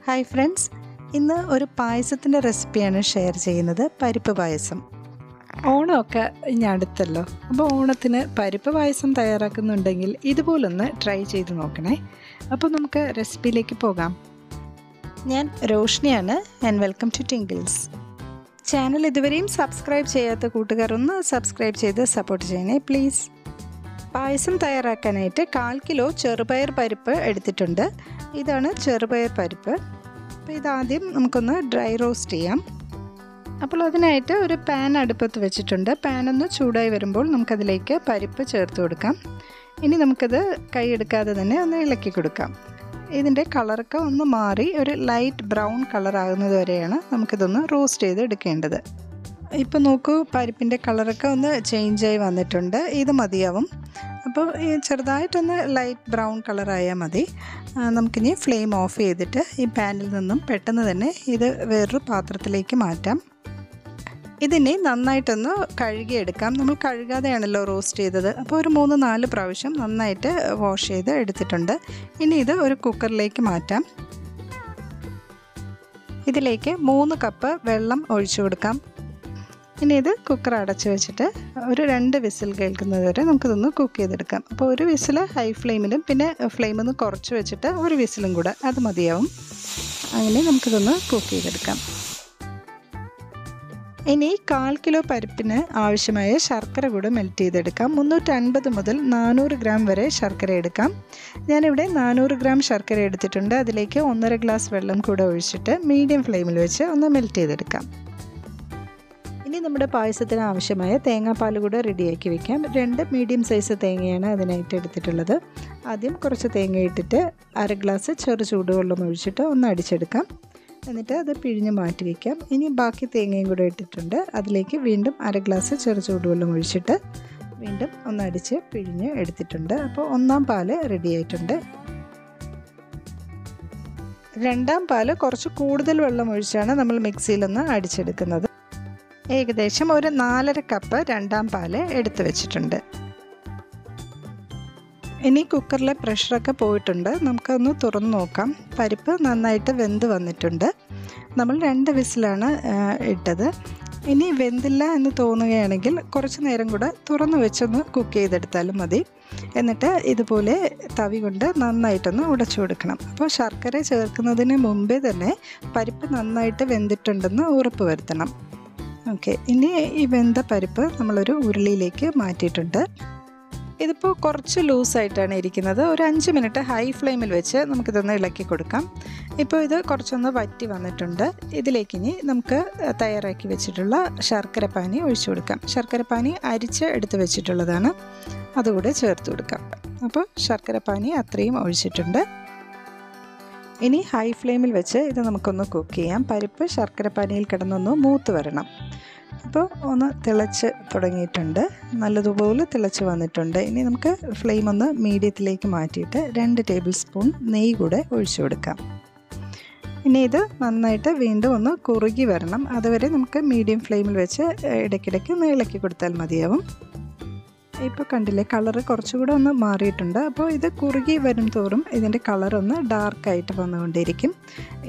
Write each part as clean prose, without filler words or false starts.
Hi friends, ഇന്ന് ഒരു പായസത്തിൻ്റെ റെസിപ്പിയാണ് ഷെയർ ചെയ്യുന്നത്. പരിപ്പ് പായസം. ഓണമൊക്കെ ഇനി അടുത്തല്ലോ. അപ്പോൾ ഓണത്തിന് പരിപ്പ് പായസം തയ്യാറാക്കുന്നുണ്ടെങ്കിൽ ഇതുപോലൊന്ന് ട്രൈ ചെയ്ത് നോക്കണേ. അപ്പോൾ നമുക്ക് റെസിപ്പിയിലേക്ക് പോകാം. ഞാൻ റോഷ്നിയാണ് and welcome to Tinkles. Channel ഇതുവരെയും സബ്സ്ക്രൈബ് ചെയ്യാത്ത കൂട്ടുകാർ ഒന്ന് സബ്സ്ക്രൈബ് ചെയ്ത് സപ്പോർട്ട് ചെയ്യണേ പ്ലീസ്. പായസം തയ്യാറാക്കാനായിട്ട് 1/4 കിലോ ചെറുപയർ പരിപ്പ് എടുത്തിട്ടുണ്ട്. ഇതാണ് ചെറുപയർ പരിപ്പ്. അപ്പോൾ ഇതാദ്യം നമുക്കൊന്ന് ഡ്രൈ റോസ്റ്റ് ചെയ്യാം. അപ്പോൾ അതിനായിട്ട് ഒരു പാൻ അടുപ്പത്ത് വെച്ചിട്ടുണ്ട്. പാനൊന്ന് ചൂടായി വരുമ്പോൾ നമുക്കതിലേക്ക് പരിപ്പ് ചേർത്ത് കൊടുക്കാം. ഇനി നമുക്കത് കൈയെടുക്കാതെ തന്നെ ഒന്ന് ഇളക്കി കൊടുക്കാം. ഇതിൻ്റെ കളറൊക്കെ ഒന്ന് മാറി ഒരു ലൈറ്റ് ബ്രൗൺ കളറാകുന്നത് വരെയാണ് നമുക്കിതൊന്ന് റോസ്റ്റ് ചെയ്ത് എടുക്കേണ്ടത്. ഇപ്പോൾ നോക്കൂ, പരിപ്പിൻ്റെ കളറൊക്കെ ഒന്ന് ചേഞ്ചായി വന്നിട്ടുണ്ട്. ഇത് മതിയാവും. അപ്പോൾ ചെറുതായിട്ടൊന്ന് ലൈറ്റ് ബ്രൗൺ കളറായാൽ മതി. നമുക്കിനി ഫ്ലെയിം ഓഫ് ചെയ്തിട്ട് ഈ പാനിൽ നിന്നും പെട്ടെന്ന് തന്നെ ഇത് വേറൊരു പാത്രത്തിലേക്ക് മാറ്റാം. ഇതിനെ നന്നായിട്ടൊന്ന് കഴുകിയെടുക്കാം. നമ്മൾ കഴുകാതെയാണല്ലോ റോസ്റ്റ് ചെയ്തത്. അപ്പോൾ ഒരു 3-4 പ്രാവശ്യം നന്നായിട്ട് വാഷ് ചെയ്ത് എടുത്തിട്ടുണ്ട്. ഇനി ഇത് ഒരു കുക്കറിലേക്ക് മാറ്റാം. ഇതിലേക്ക് 3 കപ്പ് വെള്ളം ഒഴിച്ചു കൊടുക്കാം. ഇനി ഇത് കുക്കർ അടച്ച് വെച്ചിട്ട് ഒരു 2 വിസിൽ കേൾക്കുന്നത് വരെ നമുക്കിതൊന്ന് കുക്ക് ചെയ്തെടുക്കാം. അപ്പോൾ ഒരു വിസിൽ ഹൈ ഫ്ലെയിമിലും പിന്നെ ഫ്ലെയിം ഒന്ന് കുറച്ച് വെച്ചിട്ട് ഒരു വിസിലും കൂടെ അത് മതിയാവും. അങ്ങനെ നമുക്കിതൊന്ന് കുക്ക് ചെയ്തെടുക്കാം. ഇനി 1/4 കിലോ പരിപ്പിന് ആവശ്യമായ ശർക്കര കൂടെ മെൽറ്റ് ചെയ്തെടുക്കാം. 350 മുതൽ 400 ഗ്രാം വരെ ശർക്കര എടുക്കാം. ഞാനിവിടെ 400 ഗ്രാം ശർക്കര എടുത്തിട്ടുണ്ട്. അതിലേക്ക് 1.5 ഗ്ലാസ് വെള്ളം കൂടെ ഒഴിച്ചിട്ട് മീഡിയം ഫ്ലെയിമിൽ വെച്ച് ഒന്ന് മെൽറ്റ് ചെയ്തെടുക്കാം. ഇനി നമ്മുടെ പായസത്തിന് ആവശ്യമായ തേങ്ങാപ്പാൽ കൂടെ റെഡിയാക്കി വെക്കാം. 2 മീഡിയം സൈസ് തേങ്ങയാണ് അതിനായിട്ട് എടുത്തിട്ടുള്ളത്. ആദ്യം കുറച്ച് തേങ്ങ ഇട്ടിട്ട് 1/2 ഗ്ലാസ് ചെറു ചൂടുവെള്ളം ഒഴിച്ചിട്ട് ഒന്ന് അടിച്ചെടുക്കാം. എന്നിട്ട് അത് പിഴിഞ്ഞ് മാറ്റി വയ്ക്കാം. ഇനി ബാക്കി തേങ്ങയും കൂടെ ഇട്ടിട്ടുണ്ട്. അതിലേക്ക് വീണ്ടും 1/2 ഗ്ലാസ് ചെറു ചൂടുവെള്ളം ഒഴിച്ചിട്ട് വീണ്ടും ഒന്ന് അടിച്ച് പിഴിഞ്ഞ് എടുത്തിട്ടുണ്ട്. അപ്പോൾ 1-ാം പാല് റെഡി ആയിട്ടുണ്ട്. 2-ാം പാല് കുറച്ച് കൂടുതൽ വെള്ളം ഒഴിച്ചാണ് നമ്മൾ മിക്സിയിലൊന്ന് അടിച്ചെടുക്കുന്നത്. ഏകദേശം ഒരു 4.5 കപ്പ് 2-ാം പാല് എടുത്തു വെച്ചിട്ടുണ്ട്. ഇനി കുക്കറിലെ പ്രഷറൊക്കെ പോയിട്ടുണ്ട്. നമുക്കൊന്ന് തുറന്ന് നോക്കാം. പരിപ്പ് നന്നായിട്ട് വെന്ത് വന്നിട്ടുണ്ട്. നമ്മൾ 2 വിസിലാണ് ഇട്ടത്. ഇനി വെന്തില്ല എന്ന് തോന്നുകയാണെങ്കിൽ കുറച്ച് നേരം കൂടെ തുറന്ന് വെച്ചൊന്ന് കുക്ക് ചെയ്തെടുത്താലും മതി. എന്നിട്ട് ഇതുപോലെ തവി കൊണ്ട് നന്നായിട്ടൊന്ന് ഉടച്ചു കൊടുക്കണം. അപ്പോൾ ശർക്കര ചേർക്കുന്നതിന് മുമ്പേ തന്നെ പരിപ്പ് നന്നായിട്ട് വെന്തിട്ടുണ്ടെന്ന് ഉറപ്പ് വരുത്തണം. ഓക്കെ, ഇനി ഈ വെന്ത പരിപ്പ് നമ്മളൊരു ഉരുളിയിലേക്ക് മാറ്റിയിട്ടുണ്ട്. ഇതിപ്പോൾ കുറച്ച് ലൂസായിട്ടാണ് ഇരിക്കുന്നത്. ഒരു 5 മിനിറ്റ് ഹൈ ഫ്ലെയിമിൽ വെച്ച് നമുക്കിതൊന്ന് ഇളക്കി കൊടുക്കാം. ഇപ്പോൾ ഇത് കുറച്ചൊന്ന് വറ്റി വന്നിട്ടുണ്ട്. ഇതിലേക്ക് ഇനി നമുക്ക് തയ്യാറാക്കി വെച്ചിട്ടുള്ള ശർക്കരപ്പാനി ഒഴിച്ചു കൊടുക്കാം. ശർക്കരപ്പാനി അരിച്ച് എടുത്ത് വെച്ചിട്ടുള്ളതാണ്. അതുകൂടെ ചേർത്ത് കൊടുക്കാം. അപ്പോൾ ശർക്കരപ്പാനി അത്രയും ഒഴിച്ചിട്ടുണ്ട്. ഇനി ഹൈ ഫ്ലെയിമിൽ വെച്ച് ഇത് നമുക്കൊന്ന് കുക്ക് ചെയ്യാം. പരിപ്പ് ശർക്കരപ്പാനിയിൽ കിടന്നൊന്ന് മൂത്ത് വരണം. അപ്പോൾ ഒന്ന് തിളച്ച് തുടങ്ങിയിട്ടുണ്ട്. നല്ലതുപോലെ തിളച്ച് വന്നിട്ടുണ്ട്. ഇനി നമുക്ക് ഫ്ലെയിം ഒന്ന് മീഡിയത്തിലേക്ക് മാറ്റിയിട്ട് 2 ടേബിൾ സ്പൂൺ നെയ്യ് കൂടെ ഒഴിച്ചു കൊടുക്കാം. ഇനി ഇത് നന്നായിട്ട് വീണ്ടും ഒന്ന് കുറുകി വരണം. അതുവരെ നമുക്ക് മീഡിയം ഫ്ലെയിമിൽ വെച്ച് ഇടയ്ക്കിടയ്ക്ക് ഒന്ന് ഇളക്കി കൊടുത്താൽ മതിയാവും. ഇപ്പോൾ കണ്ടില്ലേ, കളറ് കുറച്ചുകൂടെ ഒന്ന് മാറിയിട്ടുണ്ട്. അപ്പോൾ ഇത് കുറുകി വരും തോറും ഇതിൻ്റെ കളറൊന്ന് ഡാർക്കായിട്ട് വന്നുകൊണ്ടിരിക്കും.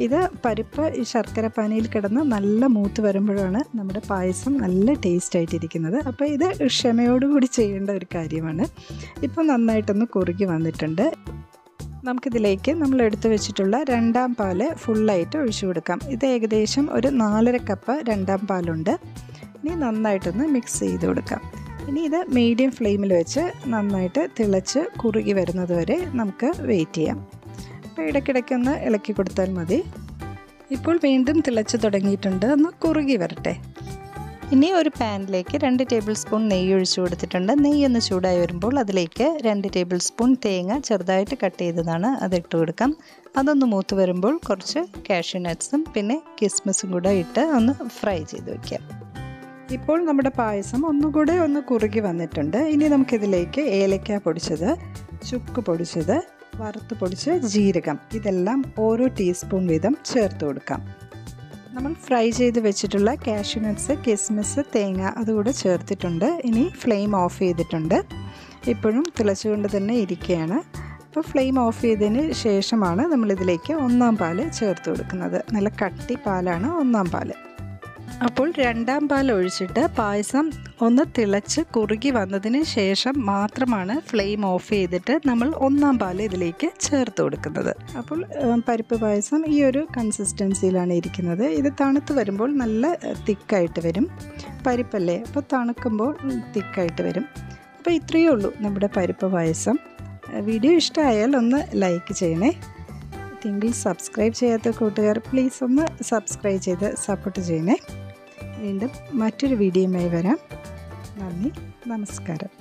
ഇത് പരിപ്പ് ഈ ശർക്കരപ്പാനിയിൽ കിടന്ന് നല്ല മൂത്ത് വരുമ്പോഴാണ് നമ്മുടെ പായസം നല്ല ടേസ്റ്റായിട്ടിരിക്കുന്നത്. അപ്പോൾ ഇത് ക്ഷമയോടുകൂടി ചെയ്യേണ്ട ഒരു കാര്യമാണ്. ഇപ്പോൾ നന്നായിട്ടൊന്ന് കുറുകി വന്നിട്ടുണ്ട്. നമുക്കിതിലേക്ക് നമ്മൾ എടുത്തു വെച്ചിട്ടുള്ള 2-ാം പാല് ഫുള്ളായിട്ട് ഒഴിച്ചു കൊടുക്കാം. ഇത് ഏകദേശം ഒരു 4.5 കപ്പ് 2-ാം പാലുണ്ട്. ഇനി നന്നായിട്ടൊന്ന് മിക്സ് ചെയ്ത് കൊടുക്കാം. ഇനി ഇത് മീഡിയം ഫ്ലെയിമിൽ വെച്ച് നന്നായിട്ട് തിളച്ച് കുറുകി വരുന്നത് വരെ നമുക്ക് വെയിറ്റ് ചെയ്യാം. അപ്പോൾ ഇടയ്ക്കിടയ്ക്കൊന്ന് ഇളക്കി കൊടുത്താൽ മതി. ഇപ്പോൾ വീണ്ടും തിളച്ച് തുടങ്ങിയിട്ടുണ്ട്. ഒന്ന് കുറുകി വരട്ടെ. ഇനി ഒരു പാനിലേക്ക് 2 ടേബിൾ സ്പൂൺ നെയ്യ് ഒഴിച്ചു കൊടുത്തിട്ടുണ്ട്. നെയ്യ് ഒന്ന് ചൂടായി വരുമ്പോൾ അതിലേക്ക് 2 ടേബിൾ സ്പൂൺ തേങ്ങ ചെറുതായിട്ട് കട്ട് ചെയ്തതാണ് അതിട്ട് കൊടുക്കാം. അതൊന്ന് മൂത്ത് വരുമ്പോൾ കുറച്ച് കാഷ്യൂ നട്ട്സും പിന്നെ കിസ്മിസും കൂടെ ഇട്ട് ഒന്ന് ഫ്രൈ ചെയ്ത് വയ്ക്കാം. ഇപ്പോൾ നമ്മുടെ പായസം ഒന്നുകൂടെ ഒന്ന് കുറുകി വന്നിട്ടുണ്ട്. ഇനി നമുക്കിതിലേക്ക് ഏലക്ക പൊടിച്ചത്, ചുക്ക് പൊടിച്ചത്, വറുത്ത് പൊടിച്ച് ജീരകം ഇതെല്ലാം ഓരോ ടീസ്പൂൺ വീതം ചേർത്ത് കൊടുക്കാം. നമ്മൾ ഫ്രൈ ചെയ്ത് വെച്ചിട്ടുള്ള കാഷ്യൂ നട്ട്സ്, കിസ്മിസ്, തേങ്ങ അതുകൂടെ ചേർത്തിട്ടുണ്ട്. ഇനി ഫ്ലെയിം ഓഫ് ചെയ്തിട്ടുണ്ട്. ഇപ്പോഴും തിളച്ചുകൊണ്ട് തന്നെ ഇരിക്കുകയാണ്. അപ്പോൾ ഫ്ലെയിം ഓഫ് ചെയ്തതിന് ശേഷമാണ് നമ്മളിതിലേക്ക് ഒന്നാം പാൽ ചേർത്ത് കൊടുക്കുന്നത്. നല്ല കട്ടി പാലാണ് ഒന്നാം പാൽ. അപ്പോൾ രണ്ടാം പാൽ ഒഴിച്ചിട്ട് പായസം ഒന്ന് തിളച്ച് കുറുകി വന്നതിന് ശേഷം മാത്രമാണ് ഫ്ലെയിം ഓഫ് ചെയ്തിട്ട് നമ്മൾ ഒന്നാം പാൽ ഇതിലേക്ക് ചേർത്ത് കൊടുക്കുന്നത്. അപ്പോൾ പരിപ്പ് പായസം ഈ ഒരു കൺസിസ്റ്റൻസിയിലാണ് ഇരിക്കുന്നത്. ഇത് തണുത്ത് വരുമ്പോൾ നല്ല തിക്കായിട്ട് വരും. പരിപ്പല്ലേ, അപ്പോൾ തണുക്കുമ്പോൾ തിക്കായിട്ട് വരും. അപ്പോൾ ഇത്രയേ ഉള്ളൂ നമ്മുടെ പരിപ്പ് പായസം. വീഡിയോ ഇഷ്ടമായാൽ ഒന്ന് ലൈക്ക് ചെയ്യണേ. തിങ്കിൾസ് സബ്സ്ക്രൈബ് ചെയ്യാത്ത കൂട്ടുകാർ പ്ലീസ് ഒന്ന് സബ്സ്ക്രൈബ് ചെയ്ത് സപ്പോർട്ട് ചെയ്യണേ. വീണ്ടും മറ്റൊരു വീഡിയോയുമായി വരാം. നന്ദി, നമസ്കാരം.